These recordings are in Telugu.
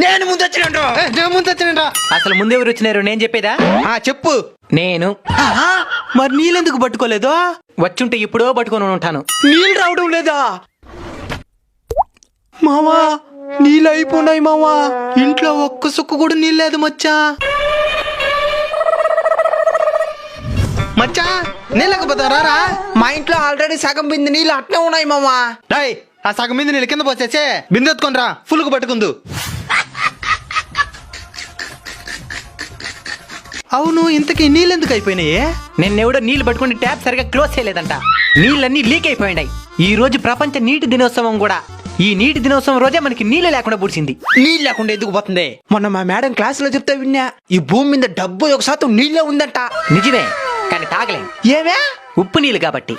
నేను ముందు వచ్చిన అసలు ముందెవరు వచ్చినారు నేను చెప్పేదా? చెప్పు. నేను. మరి నీళ్ళెందుకు పట్టుకోలేదు? వచ్చుంటే ఇప్పుడో పట్టుకొని ఉంటాను. నీళ్ళు రావడం లేదా మావా? నీళ్ళు అయిపోయినాయి మావా. ఇంట్లో ఒక్క సుక్కు కూడా నీళ్ళు లేదు మచ్చా. మచ్చా నీళ్ళకపోతా రారా. మా ఇంట్లో ఆల్రెడీ సగం బింది నీళ్ళు అట్నే ఉన్నాయి మావా. రాయ్ ఆ సగం బింది నీళ్ళు కింద పోసేసే బిందె ఎత్తుకొని రా, ఫుల్గా పట్టుకుందు. అవును, ఇంతకీ నీళ్ళెందుకు అయిపోయినాయి? నిన్నెవడో నీళ్లు పట్టుకుని ట్యాప్ సరిగా క్లోజ్ చేయలేదంట. నీళ్ళన్నీ లీక్ అయిపోయినాయి. ఈ రోజు ప్రపంచ నీటి దినోత్సవం కూడా. ఈ నీటి దినోత్సవం రోజే మనకి నీళ్ళు లేకుండా పూడ్చింది. నీళ్ళు లేకుండా ఎందుకు పోతుంది? మొన్న మా మేడం క్లాస్ లో చెప్తే విన్నా, ఈ భూమి మీద 71% నీళ్ళే ఉందంట. నిజమే, కానీ తాగలేం. ఏమే? ఉప్పు నీళ్ళు కాబట్టి.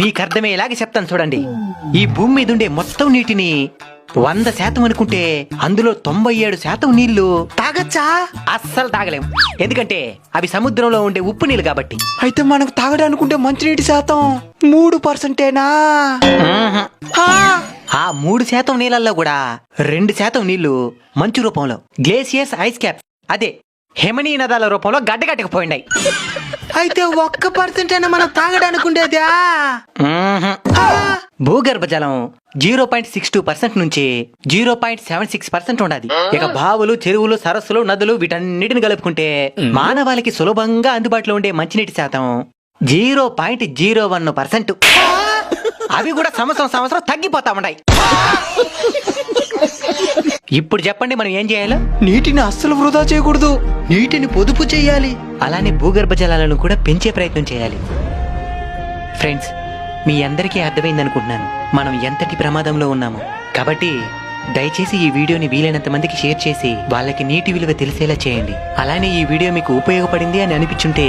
మీకు అర్థమయ్యేలాగా చెప్తాను చూడండి. ఈ భూమి మీద ఉండే మొత్తం నీటిని 100% అనుకుంటే అందులో 97% నీళ్లు తాగచ్చా? అస్సలు తాగలేం. ఎందుకంటే అవి సముద్రంలో ఉండే ఉప్పు నీళ్ళు కాబట్టి. అయితే మనకు తాగడానుకుంటే మంచినీటి శాతం 3%. ఆ 3% నీళ్ళల్లో కూడా 2% నీళ్లు మంచు రూపంలో, గ్లేసియర్స్, ఐస్ క్యాప్స్, అదే హిమనీ నదాల రూపంలో గడ్డగట్టకపోయినాయి. అయితే 1% మనం తాగడానుకుండేదా? భూగర్భ జలం 0.62% నుంచి 0.76% ఉండాలి. ఇక బావులు, చెరువులు, సరస్సులు, నదులు వీటన్నిటిని కలుపుకుంటే మానవాళికి సులభంగా అందుబాటులో ఉండే మంచినీటి శాతం 0.01%. అవి కూడా సంవత్సరం తగ్గిపోతా ఉన్నాయి. ఇప్పుడు చెప్పండి మనం ఏం చేయాలో? నీటిని అస్సలు వృధా చేయకూడదు, నీటిని పొదుపు చేయాలి. అలానే భూగర్భ జలాలను కూడా పెంచే ప్రయత్నం చేయాలి. ఫ్రెండ్స్, మీ అందరికీ అర్థమైందనుకుంటున్నాను మనం ఎంతటి ప్రమాదంలో ఉన్నామో. కాబట్టి దయచేసి ఈ వీడియోని వీలైనంత మందికి షేర్ చేసి వాళ్ళకి నీటి విలువ తెలిసేలా చేయండి. అలానే ఈ వీడియో మీకు ఉపయోగపడింది అని అనిపించుంటే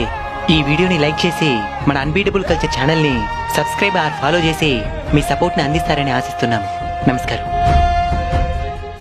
ఈ వీడియోని లైక్ చేసి మన అన్బీటబుల్ కల్చర్ ఛానల్ని సబ్స్క్రైబ్ ఆర్ ఫాలో చేసి మీ సపోర్ట్ని అందిస్తారని ఆశిస్తున్నాము. నమస్కారం.